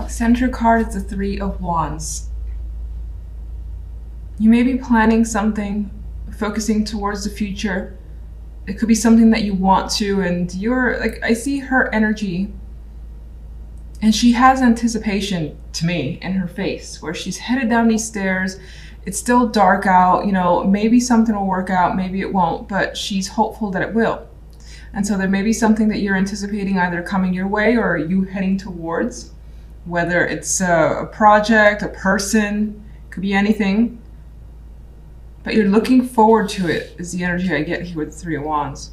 Center card is the Three of Wands. You may be planning something, focusing towards the future. It could be something that you want to, and you're like, I see her energy, and she has anticipation to me in her face, where she's headed down these stairs. It's still dark out, you know, maybe something will work out, maybe it won't, but she's hopeful that it will. And so there may be something that you're anticipating either coming your way or you heading towards, whether it's a project, a person, could be anything. But you're looking forward to it, is the energy I get here with the Three of Wands.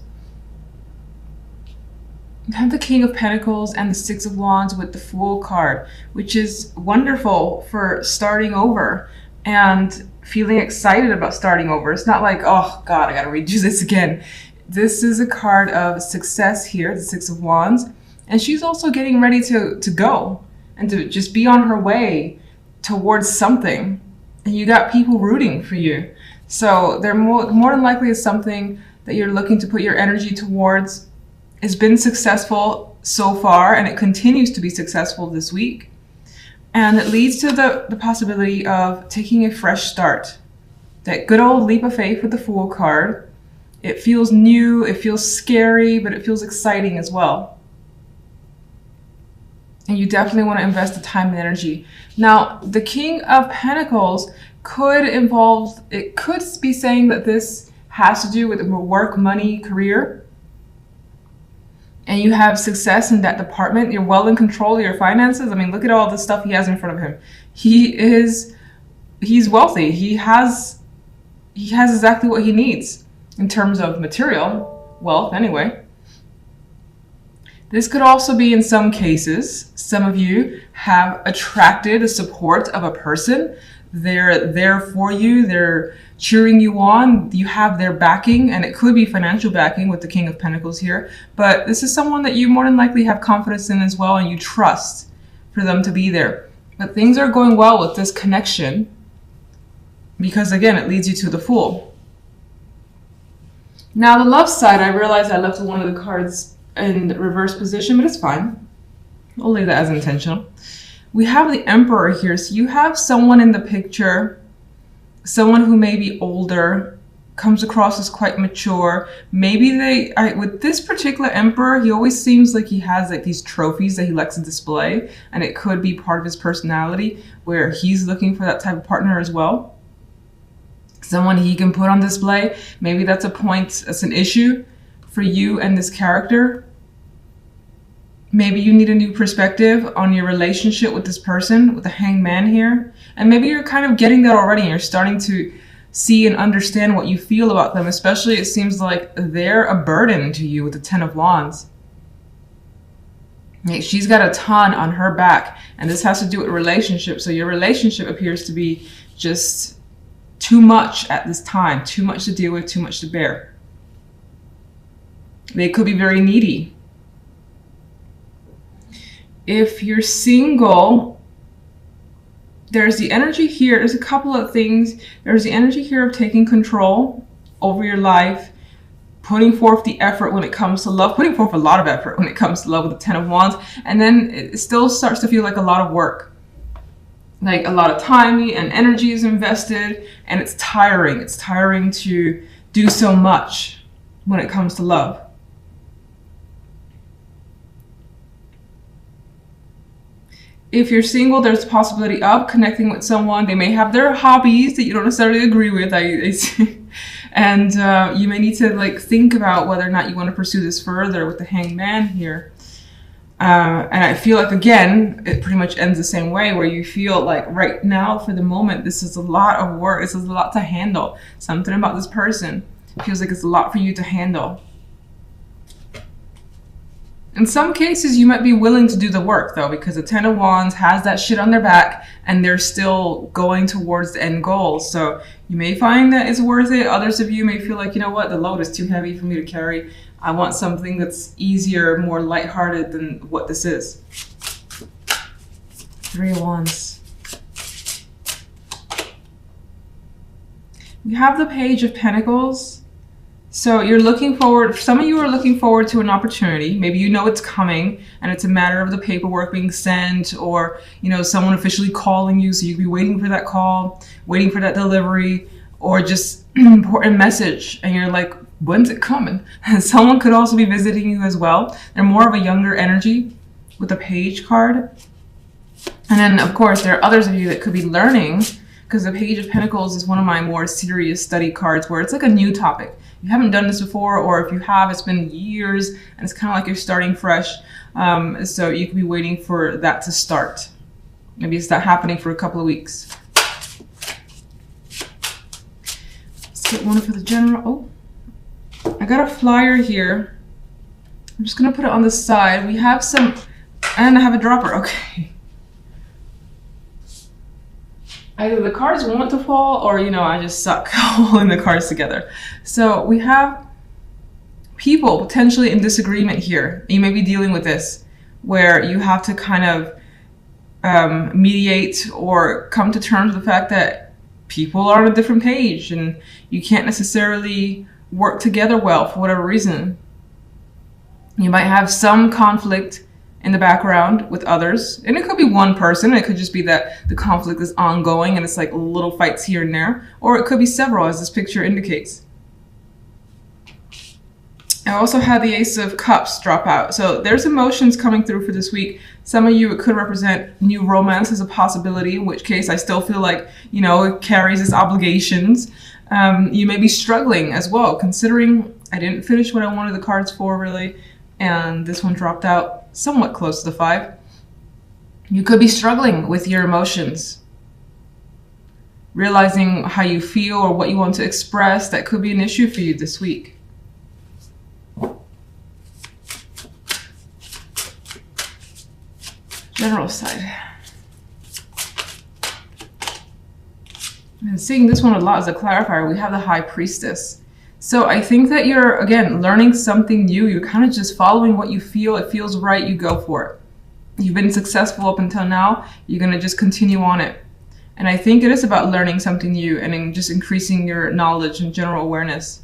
You have the King of Pentacles and the Six of Wands with the Fool card, which is wonderful for starting over and feeling excited about starting over. It's not like, oh God, I gotta redo this again. This is a card of success here, the Six of Wands. And she's also getting ready to go and to just be on her way towards something. And you got people rooting for you. So they're more than likely is something that you're looking to put your energy towards. It's been successful so far, and it continues to be successful this week. And it leads to the possibility of taking a fresh start. That good old leap of faith with the Fool card. It feels new, it feels scary, but it feels exciting as well. And you definitely want to invest the time and energy. Now, the King of Pentacles could involve, it could be saying that this has to do with work, money, career. And you have success in that department. You're well in control of your finances. I mean, look at all the stuff he has in front of him. He's wealthy. He has exactly what he needs in terms of material wealth anyway. This could also be, in some cases, some of you have attracted the support of a person. They're there for you. They're cheering you on. You have their backing, and it could be financial backing with the King of Pentacles here. But this is someone that you more than likely have confidence in as well, and you trust for them to be there. But things are going well with this connection because, again, it leads you to the Fool. Now, the love side, I realized I left one of the cards in reverse position, but it's fine. I'll leave that as intentional. We have the Emperor here. So you have someone in the picture, someone who may be older, comes across as quite mature. Maybe with this particular Emperor, he always seems like he has like these trophies that he likes to display, and it could be part of his personality where he's looking for that type of partner as well. Someone he can put on display. Maybe that's an issue for you and this character. Maybe you need a new perspective on your relationship with this person, with the Hanged Man here. And maybe you're kind of getting that already and you're starting to see and understand what you feel about them. Especially it seems like they're a burden to you with the Ten of Wands. Like she's got a ton on her back, and this has to do with relationships. So your relationship appears to be just too much at this time, too much to deal with, too much to bear. They could be very needy. If you're single, there's the energy here. There's a couple of things. There's the energy here of taking control over your life, putting forth the effort when it comes to love, putting forth a lot of effort when it comes to love with the Ten of Wands. And then it still starts to feel like a lot of work. Like a lot of time and energy is invested, and it's tiring. It's tiring to do so much when it comes to love. If you're single, there's a possibility of connecting with someone. They may have their hobbies that you don't necessarily agree with. And you may need to like think about whether or not you want to pursue this further with the Hanged Man here. And I feel like, again, it pretty much ends the same way, where you feel like right now, for the moment, this is a lot of work. This is a lot to handle. Something about this person feels like it's a lot for you to handle. In some cases, you might be willing to do the work, though, because the Ten of Wands has that shit on their back, and they're still going towards the end goal. So you may find that it's worth it. Others of you may feel like, you know what, the load is too heavy for me to carry. I want something that's easier, more lighthearted than what this is. Three of Wands. We have the Page of Pentacles. So you're looking forward, some of you are looking forward to an opportunity. Maybe you know it's coming and it's a matter of the paperwork being sent, or, you know, someone officially calling you. So you could be waiting for that call, waiting for that delivery, or just an important message. And you're like, when's it coming? And someone could also be visiting you as well. They're more of a younger energy with the Page card. And then, of course, there are others of you that could be learning, because the Page of Pentacles is one of my more serious study cards where it's like a new topic. You haven't done this before, or if you have, it's been years and it's kind of like you're starting fresh. So you could be waiting for that to start. Maybe it's not happening for a couple of weeks. Let's get one for the general. Oh, I got a flyer here. I'm just going to put it on the side. We have some, and I have a dropper. Okay. Either the cards want to fall, or, you know, I just suck holding the cards together. So we have people potentially in disagreement here. You may be dealing with this, where you have to kind of mediate or come to terms with the fact that people are on a different page and you can't necessarily work together well for whatever reason. You might have some conflict in the background with others, and it could be one person. It could just be that the conflict is ongoing and it's like little fights here and there, or it could be several, as this picture indicates. I also had the Ace of Cups drop out, so there's emotions coming through for this week. Some of you, it could represent new romance as a possibility, in which case I still feel like, you know, it carries its obligations. You may be struggling as well, considering I didn't finish what I wanted the cards for, really, and this one dropped out somewhat close to the 5. You could be struggling with your emotions, realizing how you feel or what you want to express. That could be an issue for you this week. General side. And seeing this one a lot as a clarifier, we have the High Priestess. So I think that you're, again, learning something new. You're kind of just following what you feel. It feels right, you go for it. You've been successful up until now. You're going to just continue on it. And I think it is about learning something new and just increasing your knowledge and general awareness.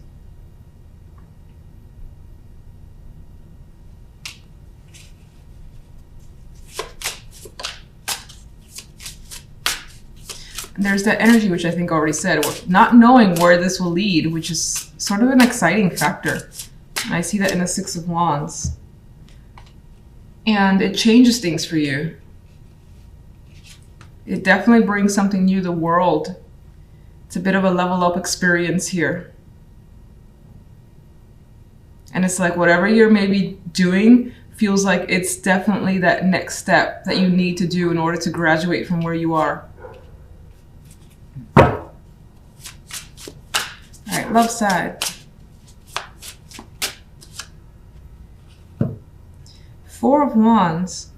And there's that energy, which I think I already said, not knowing where this will lead, which is sort of an exciting factor. And I see that in the 6 of Wands. And it changes things for you. It definitely brings something new to the world. It's a bit of a level up experience here. And it's like whatever you're maybe doing feels like it's definitely that next step that you need to do in order to graduate from where you are. All right, love side. 4 of Wands.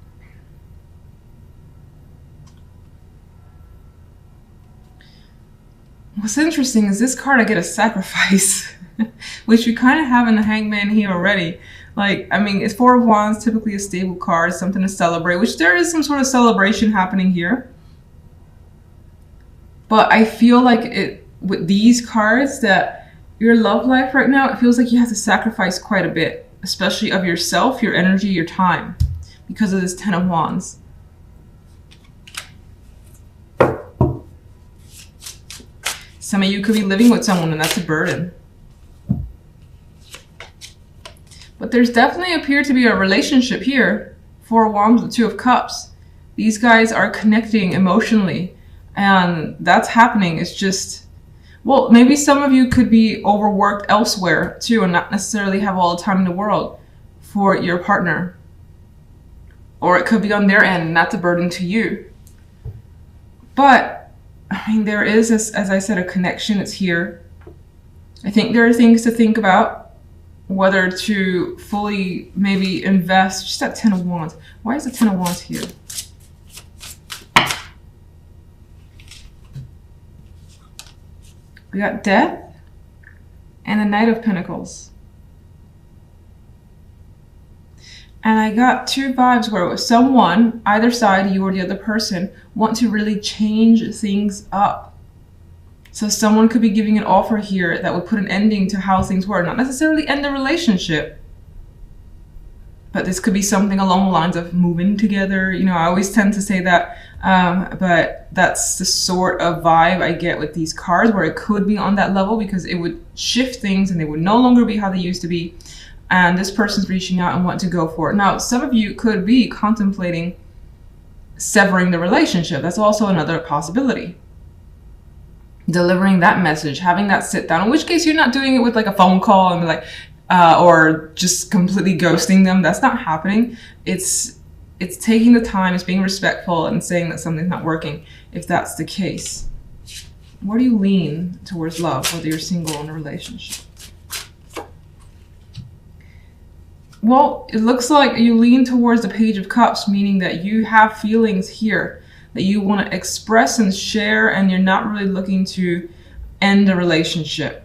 What's interesting is this card, I get a sacrifice, which we kind of have in the Hangman here already. Like, I mean, it's 4 of Wands, typically a stable card, something to celebrate, which there is some sort of celebration happening here. But I feel like it, with these cards, that your love life right now, it feels like you have to sacrifice quite a bit, especially of yourself, your energy, your time, because of this 10 of Wands. Some of you could be living with someone and that's a burden. But there's definitely appeared to be a relationship here. 4 of Wands with 2 of Cups. These guys are connecting emotionally, and that's happening. It's just, well, maybe some of you could be overworked elsewhere too and not necessarily have all the time in the world for your partner. Or it could be on their end and that's a burden to you. But, I mean, there is, as I said, a connection. It's here. I think there are things to think about, whether to fully maybe invest. Just that 10 of Wands. Why is the 10 of Wands here? We got Death and the Knight of Pentacles. And I got 2 vibes where someone, either side, you or the other person, want to really change things up. So someone could be giving an offer here that would put an ending to how things were. Not necessarily end the relationship, but this could be something along the lines of moving together. You know, I always tend to say that, but that's the sort of vibe I get with these cards, where it could be on that level because it would shift things and they would no longer be how they used to be. And this person's reaching out and want to go for it. Now, some of you could be contemplating severing the relationship. That's also another possibility. Delivering that message, having that sit down, in which case you're not doing it with like a phone call and be like, or just completely ghosting them. That's not happening. It's taking the time, it's being respectful and saying that something's not working, if that's the case. Where do you lean towards love, whether you're single or in a relationship? Well, it looks like you lean towards the Page of Cups, meaning that you have feelings here that you want to express and share, and you're not really looking to end a relationship.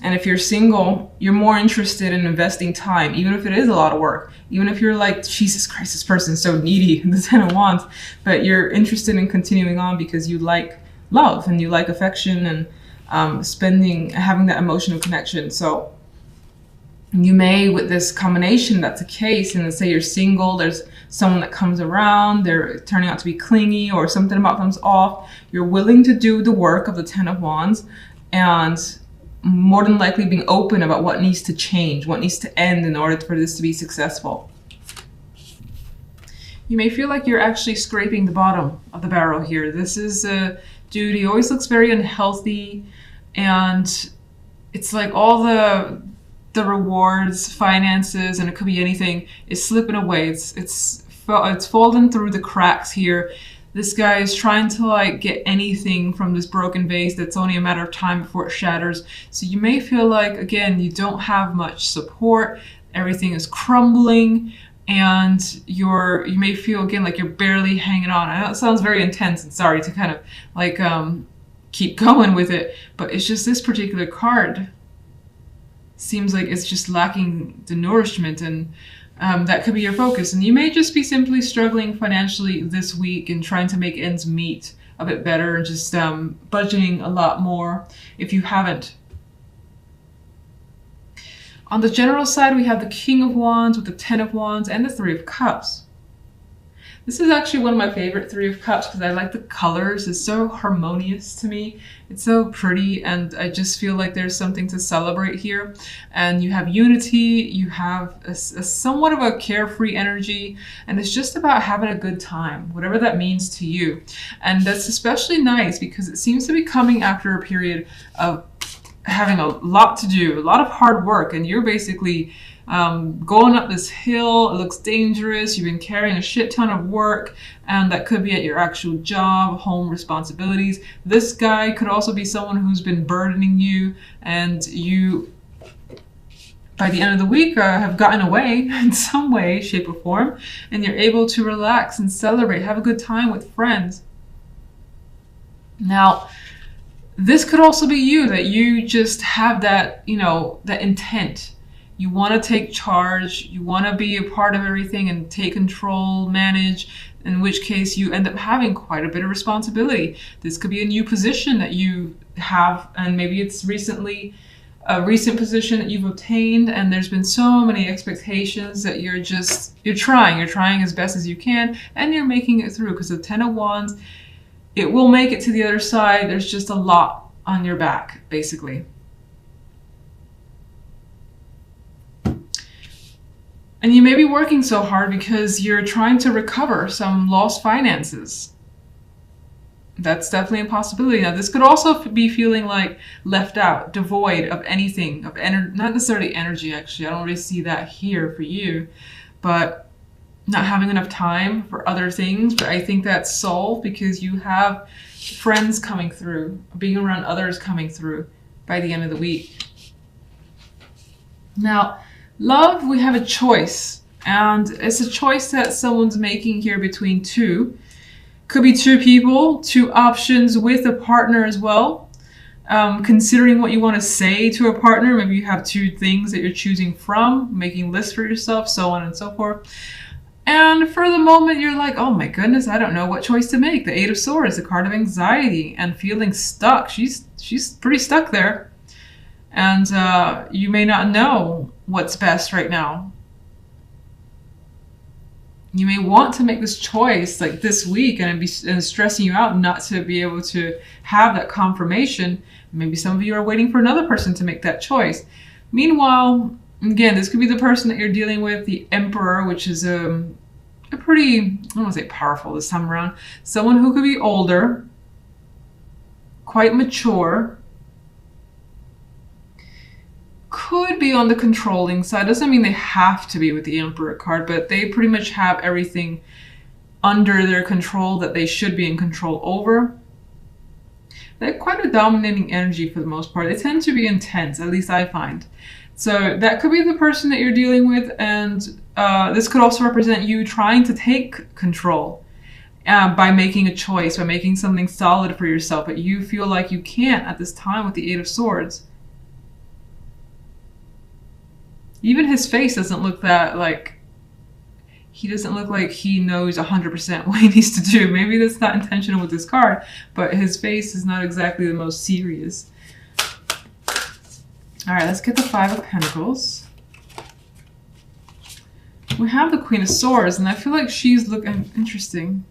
And if you're single, you're more interested in investing time, even if it is a lot of work. Even if you're like, Jesus Christ, this person's so needy, the 10 of Wands, but you're interested in continuing on because you like love and you like affection and having that emotional connection. So you may, with this combination, that's the case. And let's say you're single, there's someone that comes around, they're turning out to be clingy or something about them's off. You're willing to do the work of the 10 of Wands and more than likely being open about what needs to change, what needs to end in order for this to be successful. You may feel like you're actually scraping the bottom of the barrel here. This is a dude, he always looks very unhealthy, and it's like all the rewards, finances, and it could be anything, is slipping away. It's fallen through the cracks here. This guy is trying to like get anything from this broken vase that's only a matter of time before it shatters. So you may feel like, again, you don't have much support, everything is crumbling, and you may feel again like you're barely hanging on. I know it sounds very intense, and sorry to kind of like keep going with it, but it's just this particular card seems like it's just lacking the nourishment, and that could be your focus. And you may just be simply struggling financially this week and trying to make ends meet a bit better, and just budgeting a lot more if you haven't. On the general side, we have the King of Wands with the 10 of Wands and the 3 of Cups. This is actually one of my favorite 3 of Cups because I like the colors. It's so harmonious to me. It's so pretty, and I just feel like there's something to celebrate here. And you have unity, you have a somewhat of a carefree energy, and it's just about having a good time, whatever that means to you. And that's especially nice because it seems to be coming after a period of having a lot to do, a lot of hard work, and you're basically going up this hill. It looks dangerous. You've been carrying a shit ton of work, and that could be at your actual job, home responsibilities. This guy could also be someone who's been burdening you, and you, by the end of the week, have gotten away in some way, shape, or form, and you're able to relax and celebrate, have a good time with friends. Now, this could also be you, that you just have that, you know, that intent. You want to take charge, you want to be a part of everything and take control, manage, in which case you end up having quite a bit of responsibility. This could be a new position that you have, and maybe it's a recent position that you've obtained, and there's been so many expectations that you're trying as best as you can, and you're making it through, because the 10 of Wands, it will make it to the other side. There's just a lot on your back, basically. And you may be working so hard because you're trying to recover some lost finances. That's definitely a possibility. Now, this could also be feeling like left out, devoid of anything, of not necessarily energy, actually. I don't really see that here for you, but not having enough time for other things. But I think that's solved because you have friends coming through, being around others coming through by the end of the week. Now, love, we have a choice, and it's a choice that someone's making here between two. Could be two people, two options with a partner as well. Considering what you want to say to a partner, maybe you have two things that you're choosing from, making lists for yourself, so on and so forth. And for the moment, you're like, oh my goodness, I don't know what choice to make. The Eight of Swords, the card of anxiety and feeling stuck. She's pretty stuck there. And you may not know what's best right now. You may want to make this choice like this week, and it's stressing you out not to be able to have that confirmation. Maybe some of you are waiting for another person to make that choice. Meanwhile, again, this could be the person that you're dealing with, the Emperor, which is a pretty, I don't want to say powerful this time around. Someone who could be older, quite mature, could be on the controlling side. Doesn't mean they have to be with the Emperor card, but they pretty much have everything under their control that they should be in control over. They're quite a dominating energy for the most part. They tend to be intense, at least I find. So that could be the person that you're dealing with, and this could also represent you trying to take control by making a choice, by making something solid for yourself, but you feel like you can't at this time with the Eight of Swords. Even his face doesn't look that, like, he doesn't look like he knows 100% what he needs to do. Maybe that's not intentional with this card, but his face is not exactly the most serious. All right, let's get the Five of Pentacles. We have the Queen of Swords, and I feel like she's looking interesting.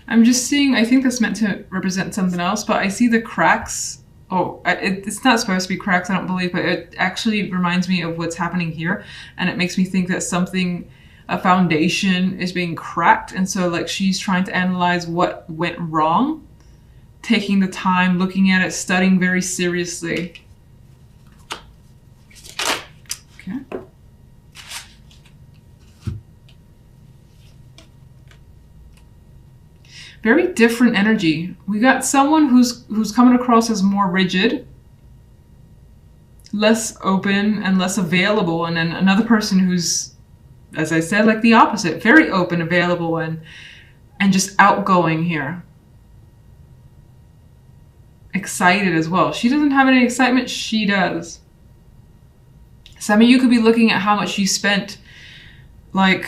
I'm just seeing, I think that's meant to represent something else, but I see the cracks. Oh, it's not supposed to be cracks, I don't believe, but it actually reminds me of what's happening here. And it makes me think that something, a foundation is being cracked. And so like she's trying to analyze what went wrong, taking the time, looking at it, studying very seriously. Okay. Very different energy. We got someone who's coming across as more rigid, less open and less available, and then another person who's, as I said, like the opposite, very open, available, and just outgoing here. Excited as well. She doesn't have any excitement, she does. Some of you could be looking at how much you spent, like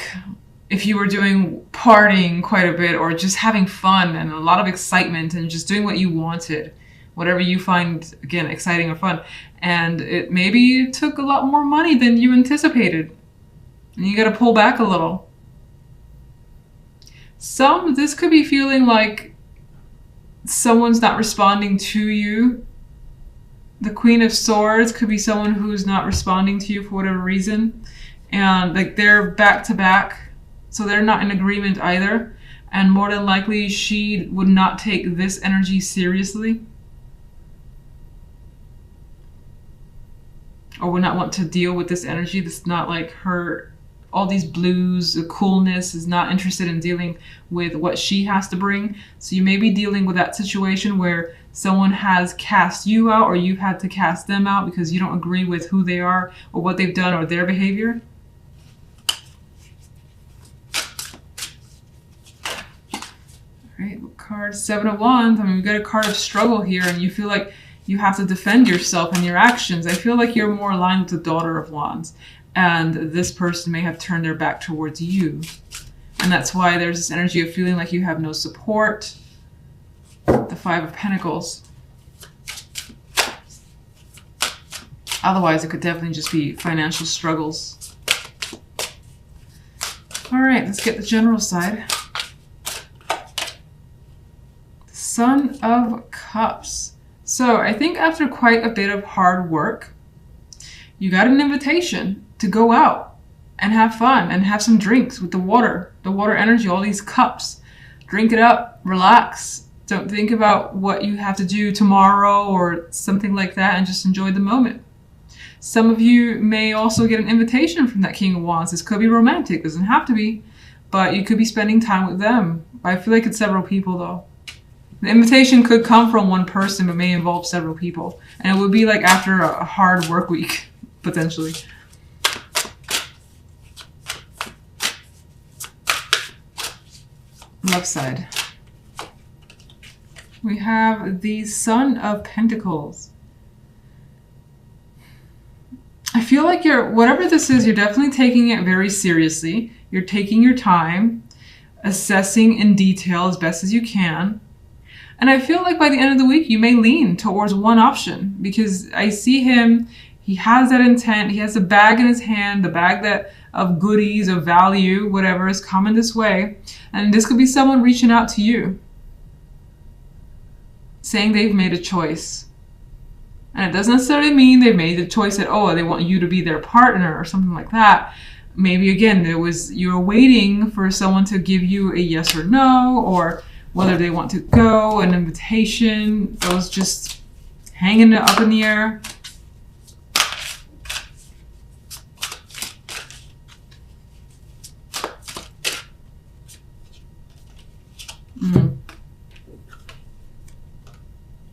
if you were doing partying quite a bit, or just having fun and a lot of excitement and just doing what you wanted, whatever you find, again, exciting or fun. And it maybe took a lot more money than you anticipated. And you got to pull back a little. This could be feeling like someone's not responding to you. The Queen of Swords could be someone who's not responding to you for whatever reason. And like they're back to back. So they're not in agreement either. And more than likely, she would not take this energy seriously. Or would not want to deal with this energy. This is not like her, all these blues, the coolness, is not interested in dealing with what she has to bring. So you may be dealing with that situation where someone has cast you out, or you've had to cast them out because you don't agree with who they are or what they've done or their behavior. Right, card Seven of Wands. I mean, we've got a card of struggle here, and you feel like you have to defend yourself and your actions. I feel like you're more aligned with the Daughter of Wands, and this person may have turned their back towards you. And that's why there's this energy of feeling like you have no support. The Five of Pentacles. Otherwise, it could definitely just be financial struggles. All right, let's get the general side. Son of Cups. So I think after quite a bit of hard work, you got an invitation to go out and have fun and have some drinks with the water energy, all these cups. Drink it up, relax. Don't think about what you have to do tomorrow or something like that, and just enjoy the moment. Some of you may also get an invitation from that King of Wands. This could be romantic, doesn't have to be, but you could be spending time with them. I feel like it's several people though. The invitation could come from one person, but may involve several people. And it would be like after a hard work week, potentially. Left side. We have the Son of Pentacles. I feel like whatever this is, you're definitely taking it very seriously. You're taking your time, assessing in detail as best as you can. And I feel like by the end of the week, you may lean towards one option, because I see him, he has that intent, he has a bag in his hand, the bag that of goodies, of value, whatever is coming this way. And this could be someone reaching out to you, saying they've made a choice. And it doesn't necessarily mean they've made the choice that, oh, they want you to be their partner or something like that. Maybe, again, you're waiting for someone to give you a yes or no, or whether they want to go, an invitation, those just hanging up in the air.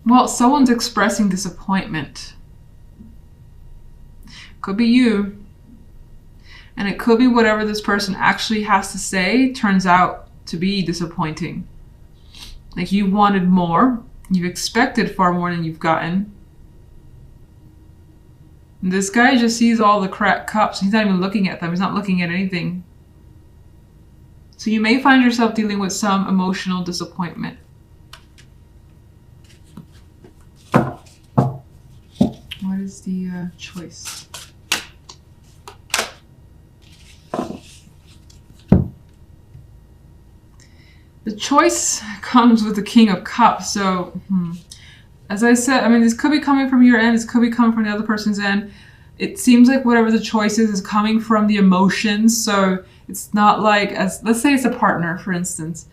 Well, someone's expressing disappointment. Could be you. And it could be whatever this person actually has to say turns out to be disappointing. Like, you wanted more. You've expected far more than you've gotten. And this guy just sees all the cracked cups. He's not even looking at them. He's not looking at anything. So you may find yourself dealing with some emotional disappointment. What is the choice? The choice comes with the King of Cups. So, as I said, I mean, this could be coming from your end. This could be coming from the other person's end. It seems like whatever the choice is coming from the emotions. So it's not like, let's say it's a partner, for instance.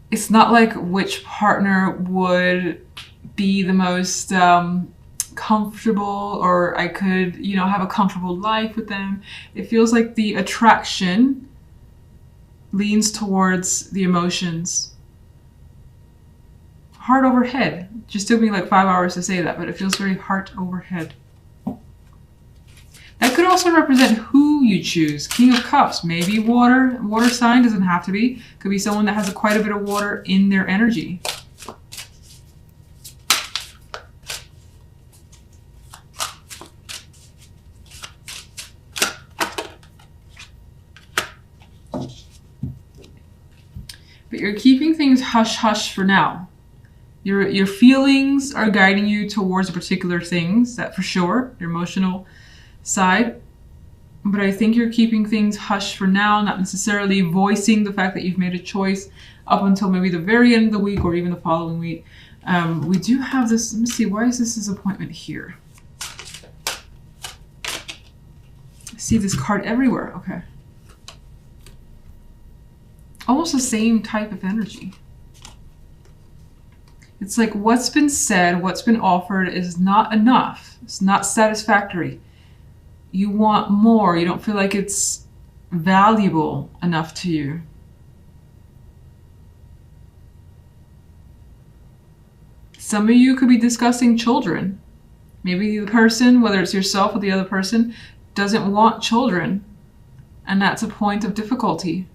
It's not like which partner would be the most comfortable, or I could, have a comfortable life with them. It feels like the attraction leans towards the emotions. Heart over head. Just took me like 5 hours to say that, but it feels very heart over head. That could also represent who you choose. King of Cups, maybe water sign, doesn't have to be. Could be someone that has quite a bit of water in their energy. But you're keeping things hush-hush for now. Your feelings are guiding you towards particular things, that for sure, your emotional side. But I think you're keeping things hush for now, not necessarily voicing the fact that you've made a choice up until maybe the very end of the week or even the following week. We do have this, let me see, why is this disappointment here? I see this card everywhere, okay. Almost the same type of energy. It's like what's been said, what's been offered is not enough. It's not satisfactory. You want more. You don't feel like it's valuable enough to you. Some of you could be discussing children. Maybe the person, whether it's yourself or the other person, doesn't want children. And that's a point of difficulty.